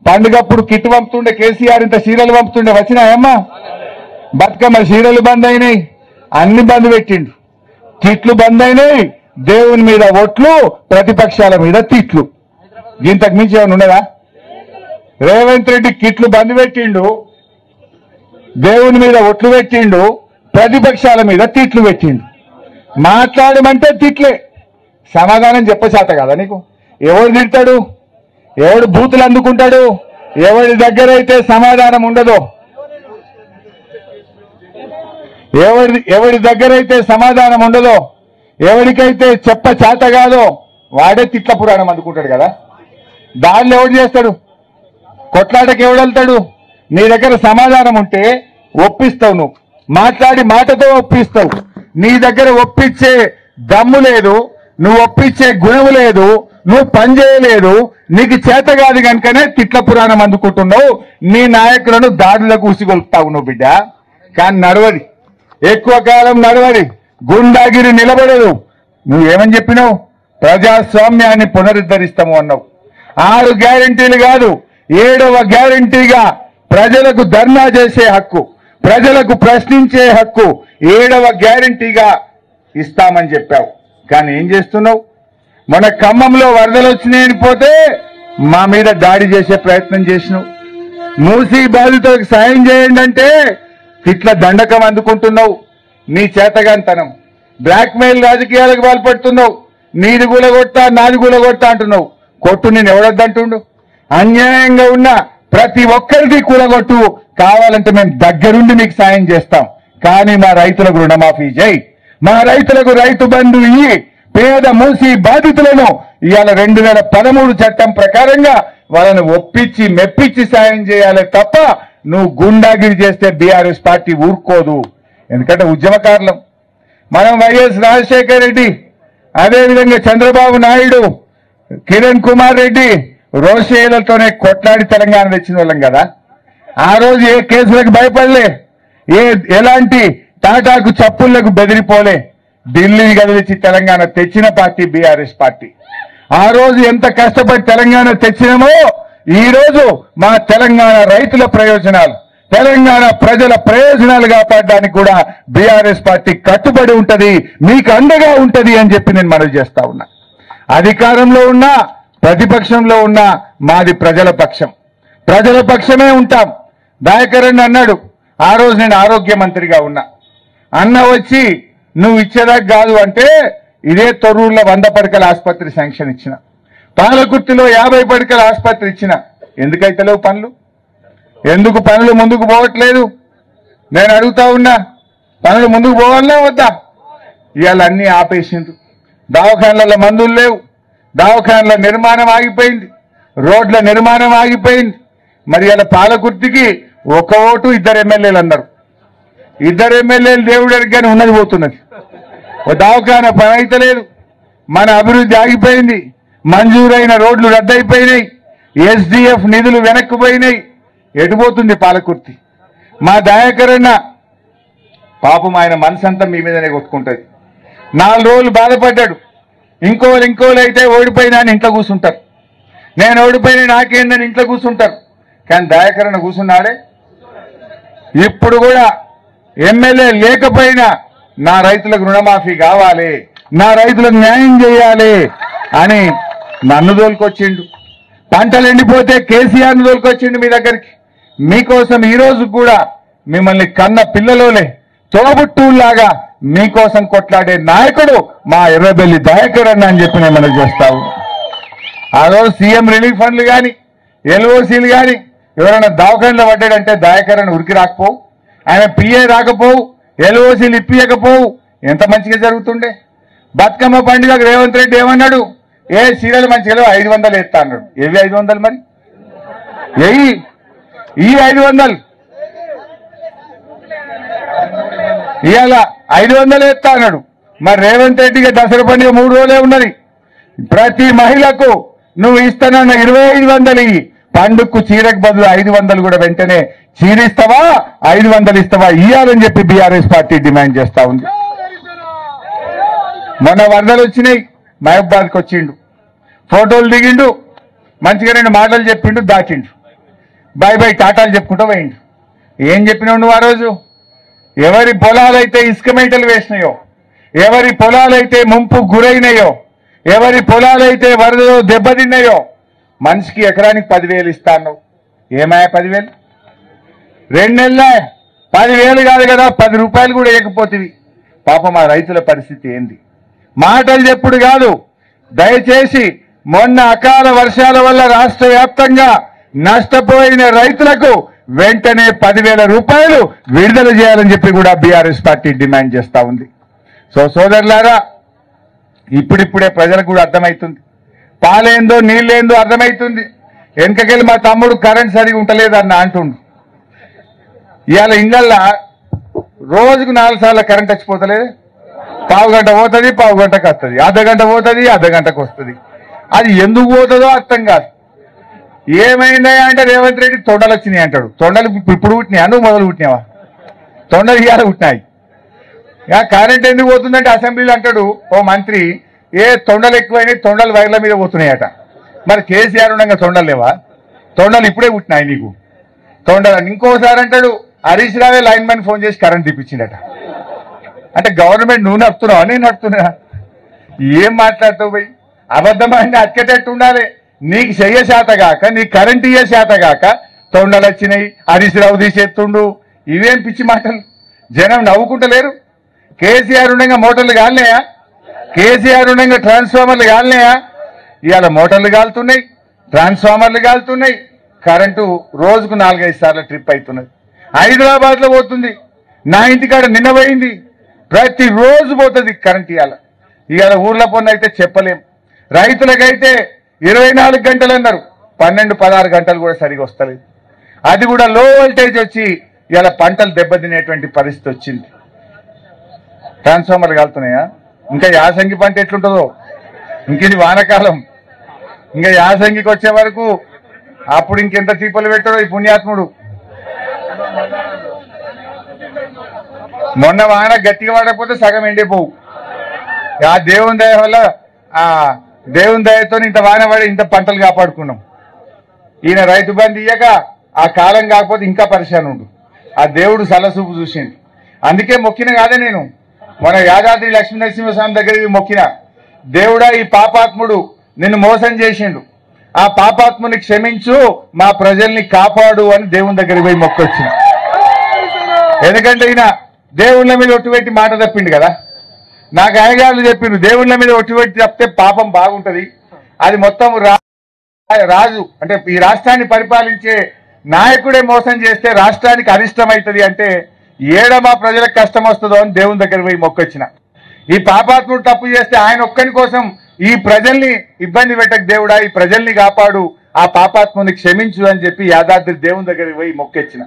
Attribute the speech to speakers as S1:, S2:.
S1: పండుగప్పుడు kit పంపుతుండే KCR, ఇంత చీరలు పంపుతుండే, వచ్చినాయమ్మా? బతుకమ్మ చీరలు బంద్ అయినాయి, అన్ని బంద్ పెట్టిండు. కిట్లు బంద్ అయినాయి, దేవుని మీద ఒట్లు, ప్రతిపక్షాల మీద తిట్లు. ఇంతకు మించి ఏమైనా ఉన్నదా? రేవంత్ రెడ్డి కిట్లు బంద్ పెట్టిండు, దేవుని మీద ఒట్లు పెట్టిండు, ప్రతిపక్షాల మీద తిట్లు పెట్టిండు. మాట్లాడమంటే తిట్లే, సమాధానం చెప్పచేత కదా నీకు? ఎవడు తిడతాడు? ఎవడు బూతులు అందుకుంటాడు? ఎవరి దగ్గర అయితే సమాధానం ఉండదో, ఎవరి దగ్గర అయితే సమాధానం ఉండదో, ఎవరికైతే చేత కాదో వాడే తిట్ల పురాణం అందుకుంటాడు కదా. దాన్ని ఎవడు చేస్తాడు? కొట్లాటకి ఎవడు వెళ్తాడు? నీ దగ్గర సమాధానం ఉంటే ఒప్పిస్తావు, నువ్వు మాట్లాడి మాటతో ఒప్పిస్తావు. నీ దగ్గర ఒప్పించే దమ్ము లేదు, నువ్వు ఒప్పించే గుణము లేదు, నువ్వు పని చేయలేదు, నీకు చేత కాదు కనుకనే తిట్ల పురాణం అందుకుంటున్నావు. నీ నాయకులను దాడులకు ఉసిగొలుపుతావు నువ్వు బిడ్డ. కానీ నడవది, ఎక్కువ కాలం నడవది, గుండాగిరి నిలబడదు. నువ్వేమని చెప్పినావు? ప్రజాస్వామ్యాన్ని పునరుద్ధరిస్తాము అన్నావు. 6 గ్యారెంటీలు కాదు, 7వ గ్యారెంటీగా ప్రజలకు ధర్నా చేసే హక్కు, ప్రజలకు ప్రశ్నించే హక్కు 7వ గ్యారెంటీగా ఇస్తామని చెప్పావు. కానీ ఏం చేస్తున్నావు? మన ఖమ్మంలో వరదలు వచ్చినాయని పోతే మా మీద దాడి చేసే ప్రయత్నం చేసినావు. మూసీ బాధితులకు సాయం చేయండి అంటే తిట్ల దండకం అందుకుంటున్నావు. నీ చేతగాంతనం, బ్లాక్మెయిల్ రాజకీయాలకు పాల్పడుతున్నావు. నీది కూలగొడతా, నాది కూలగొడతా అంటున్నావు. కొట్టు, నేను ఎవడొద్దంటుండు? అన్యాయంగా ఉన్న ప్రతి ఒక్కరిది కూలగొట్టు, కావాలంటే మేము దగ్గరుండి మీకు సాయం చేస్తాం. కానీ మా రైతులకు రుణమాఫీ చేయి, మా రైతులకు రైతు బంధు ఇయ్యి, పేద మూసి బాధితులను ఇవాళ 2013 చట్టం ప్రకారంగా వాళ్ళను ఒప్పించి మెప్పించి సాయం చేయాలి తప్ప నువ్వు గుండాగిరి చేస్తే బీఆర్ఎస్ పార్టీ ఊరుకోదు. ఎందుకంటే ఉద్యమకారులం మనం. వైఎస్ రాజశేఖర్ రెడ్డి, అదేవిధంగా చంద్రబాబు నాయుడు, కిరణ్ కుమార్ రెడ్డి రోషేలతోనే కొట్లాడి తెలంగాణ తెచ్చిన వాళ్ళం కదా. ఆ రోజు ఏ కేసులకు భయపడలే, ఎలాంటి టాటాకు చప్పుళ్లకు బెదిరిపోలే. ఢిల్లీ కదిలించి తెలంగాణ తెచ్చిన పార్టీ బీఆర్ఎస్ పార్టీ. ఆ రోజు ఎంత కష్టపడి తెలంగాణ తెచ్చినామో ఈ రోజు మా తెలంగాణ రైతుల ప్రయోజనాలు, తెలంగాణ ప్రజల ప్రయోజనాలు కాపాడడానికి కూడా బీఆర్ఎస్ పార్టీ కట్టుబడి ఉంటది, మీకు అండగా ఉంటది అని చెప్పి నేను మనవి చేస్తా ఉన్నా. అధికారంలో ఉన్నా ప్రతిపక్షంలో ఉన్నా మాది ప్రజల పక్షం, ప్రజల పక్షమే ఉంటాం. దయాకరణ్ అన్నాడు, ఆ రోజు నేను ఆరోగ్య మంత్రిగా ఉన్నా, అన్న వచ్చి నువ్వు ఇచ్చేదాకా కాదు అంటే ఇదే తొర్రూరులో 100 పడకల ఆసుపత్రి శాంక్షన్ ఇచ్చిన, పాలకుర్తిలో 50 పడకల ఆసుపత్రి ఇచ్చిన. ఎందుకైతే లేవు పనులు? ఎందుకు పనులు ముందుకు పోవట్లేదు? నేను అడుగుతా ఉన్నా, పనులు ముందుకు పోవాలనే వద్దా? ఇవాళ అన్ని ఆపేసిండ్రు. దవాఖానలలో మందులు లేవు, దవాఖానల నిర్మాణం ఆగిపోయింది, రోడ్ల నిర్మాణం ఆగిపోయింది. మరి ఇలా పాలకుర్తికి 1 ఓటు 2 ఎమ్మెల్యేలు అన్నారు. 2 ఎమ్మెల్యేలు దేవుడు అడిగానే ఉన్నది పోతున్నది. ఓ దవాఖాన పని అయితే లేదు, మన అభివృద్ధి ఆగిపోయింది, మంజూరైన రోడ్లు రద్దయిపోయినాయి, ఎస్డిఎఫ్ నిధులు వెనక్కిపోయినాయి. ఎటుపోతుంది పాలకుర్తి? మా దయాకరణ పాపం ఆయన మనసంతా మీ మీదనే కొట్టుకుంటుంది. 4 రోజులు బాధపడ్డాడు. ఇంకోలు అయితే ఓడిపోయినా అని ఇంట్లో కూర్చుంటారు, నేను ఓడిపోయినా నాకేందని ఇంట్లో కూర్చుంటారు. కానీ దయాకరణ కూర్చున్నాడే. ఇప్పుడు కూడా ఎమ్మెల్యే లేకపోయినా నా రైతులకు రుణమాఫీ కావాలి, నా రైతులకు న్యాయం చేయాలి అని నన్ను తోలుకొచ్చిండు. పంటలు ఎండిపోతే కేసీఆర్ను తోలుకొచ్చిండు మీ దగ్గరికి. మీకోసం ఈ రోజు కూడా మిమ్మల్ని కన్న పిల్లలోనే తోబుట్టులాగా మీకోసం కొట్లాడే నాయకుడు మా ఎర్రబెల్లి దయాకరణ అని చెప్పి నేను మనం చేస్తావు. ఆ రోజు సీఎం రిలీఫ్ ఫండ్లు కానీ ఎల్ఓసీలు కానీ ఎవరైనా దవాఖానలో పడ్డాడంటే దయాకరణ ఉరికి రాకపోవు, ఆయన పిఏ రాకపోవు, ఎల్ఓసీలు ఇప్పియకపోవు. ఎంత మంచిగా జరుగుతుండే. బతుకమ్మ పండుగకు రేవంత్ రెడ్డి ఏమన్నాడు? ఏ సీరియల్ మంచిగా 500 ఎత్తా అన్నాడు. ఏవి 500? మరి ఈ 500 ఇవాళ 500 ఎత్తా అన్నాడు. మరి రేవంత్ రెడ్డికి దసరా పండుగ 3 రోజులే ఉన్నది. ప్రతి మహిళకు నువ్వు ఇస్తానన్న 2500 ఇయ్యి, పండుగకు చీరకు బదులు 500 కూడా వెంటనే చీరిస్తావా, 500 ఇస్తావా ఇయ్యాలని చెప్పి బీఆర్ఎస్ పార్టీ డిమాండ్ చేస్తా ఉంది. మొన్న వరదలు వచ్చినాయి, మహబూబాద్కి వచ్చిండు, ఫోటోలు దిగిండు, మంచిగా 2 మాటలు చెప్పిండు, దాచిండు. బై బై టాటాలు చెప్పుకుంటూ పోయిండు. ఏం చెప్పినావు నువ్వు ఆ రోజు? ఎవరి పొలాలైతే ఇసుక మేటలు వేసినాయో, ఎవరి పొలాలైతే ముంపు గురైనాయో, ఎవరి పొలాలైతే వరదలో దెబ్బతిన్నాయో మనిషికి ఎకరానికి 10,000 ఇస్తాను. ఏమాయా 10,000? 2 నెలలే 10,000 కాదు కదా, 10 రూపాయలు కూడా వేయకపోతుంది. పాపం ఆ రైతుల పరిస్థితి ఏంది? మాటలు చెప్పుడు కాదు. దయచేసి మొన్న అకాల వర్షాల వల్ల రాష్ట్ర వ్యాప్తంగా నష్టపోయిన రైతులకు వెంటనే 10,000 రూపాయలు విడుదల చేయాలని చెప్పి కూడా బీఆర్ఎస్ పార్టీ డిమాండ్ చేస్తా ఉంది. సో సోదరులారా, ఇప్పుడిప్పుడే ప్రజలకు కూడా అర్థమవుతుంది. పాలేందో నీళ్ళేందో అర్థమవుతుంది. వెనకకెళ్ళి మా తమ్ముడు కరెంట్ సరిగా ఉంటలేదన్న అంటుండు. ఇవాళ ఇంగల్లా రోజుకు 4 సార్లు కరెంట్ వచ్చిపోతలేదు. పావు గంట పోతుంది, పావు గంటకు వస్తుంది, అర్ధ గంట పోతుంది, అర్ధ గంటకు వస్తుంది. అది ఎందుకు పోతుందో అర్థం కాదు. ఏమైందా అంటే రేవంత్ రెడ్డి తొండలు వచ్చినాయి అంటాడు. తొండలు ఇప్పుడు పుట్టినాయా? నువ్వు మొదలు పుట్టినావా? తొండలు ఇవాళ పుట్టినాయి. కరెంట్ ఎందుకు పోతుందంటే అసెంబ్లీలో అంటాడు ఓ మంత్రి, తొండలు ఎక్కువైనాయి, తొండలు వైర్ల మీద పోతున్నాయట. మరి కేసీఆర్ ఉండగా తొండలు లేవా? తొండలు ఇప్పుడే పుట్టినాయి నీకు తొండలు. ఇంకోసారి అంటాడు హరీష్ రావే లైన్ మ్యాన్ ఫోన్ చేసి కరెంట్ తెప్పించిందట. అంటే గవర్నమెంట్ నువ్వు నడుపుతున్నావా నేను నడుపుతున్నా? ఏం మాట్లాడుతావు పోయి? అబద్ధమాన్ని అతికేటట్టు ఉండాలి. నీకు చెయ్య శాతగాక, నీకు కరెంట్ ఇయ్యే శాతగాక తొండలు వచ్చినాయి, హరీష్ రావు తీసేస్తుండు. ఇవేం పిచ్చి మాటలు? జనం నవ్వుకుంటలేరు. కేసీఆర్ ఉండగా మోటార్లు కాలినాయా? కేసీఆర్ ఉండగా ట్రాన్స్ఫార్మర్లు కాలినాయా? ఇవాళ మోటార్లు కాలుతున్నాయి, ట్రాన్స్ఫార్మర్లు కాలుతున్నాయి, కరెంటు రోజుకు 4-5 సార్లు ట్రిప్ అవుతున్నది. హైదరాబాద్ లో పోతుంది, నా ఇంటికాడ నిన్న పోయింది, ప్రతిరోజు పోతుంది కరెంట్. ఇవాళ ఊర్ల పొన్న అయితే చెప్పలేం. రైతులకైతే 24 గంటలు అన్నారు, 12-16 గంటలు కూడా సరిగా వస్తలేదు. అది కూడా లో వోల్టేజ్ వచ్చి ఇవాళ పంటలు దెబ్బతినేటువంటి పరిస్థితి వచ్చింది. ట్రాన్స్ఫార్మర్లు కాలుతున్నాయా? ఇంకా యాసంగి పంట ఎట్లుంటుందో, ఇంకేది వానకాలం, ఇంకా యాసంగికి వచ్చే వరకు అప్పుడు ఇంకెంత చీపలు పెట్టాడో ఈ పుణ్యాత్ముడు. మొన్న వాన గట్టిగా పడకపోతే సగం ఎండిపోవు. ఆ దేవుని దయ వల్ల, ఆ దేవుని దయతో ఇంత వాన పడి ఇంత పంటలు కాపాడుకున్నాం. ఈయన రైతు బంధు ఇయ్యక ఆ కాలం కాకపోతే ఇంకా పరిశాన్ ఉండు. ఆ దేవుడు సలసూపు చూసిండు. అందుకే మొక్కిన కాదే నేను మన యాదాద్రి లక్ష్మీనరసింహస్వామి దగ్గరికి మొక్కిన. దేవుడా, ఈ పాపాత్ముడు నిన్ను మోసం చేసిండు, ఆ పాపాత్ముని క్షమించు, మా ప్రజల్ని కాపాడు అని దేవుని దగ్గరికి పోయి మొక్కొచ్చిన. ఎందుకంటే ఈయన దేవుళ్ళ మీద ఒట్టుపెట్టి మాట తప్పిండు కదా. నాకు అయ్యగారులు చెప్పిండు, దేవుళ్ళ మీద ఒట్టుపెట్టి తప్పితే పాపం బాగుంటది, అది మొత్తం రాజు అంటే ఈ రాష్ట్రాన్ని పరిపాలించే నాయకుడే మోసం చేస్తే రాష్ట్రానికి అరిష్టమవుతుంది అంటే ఏడమా ప్రజలకు కష్టం వస్తుందో అని దేవుని దగ్గర పోయి మొక్కొచ్చిన. ఈ పాపాత్ముడు తప్పు చేస్తే ఆయన ఒక్కని కోసం ఈ ప్రజల్ని ఇబ్బంది పెట్టక దేవుడా, ఈ ప్రజల్ని కాపాడు, ఆ పాపాత్ముని క్షమించు అని చెప్పి యాదాద్రి దేవుని దగ్గరికి పోయి మొక్కొచ్చిన.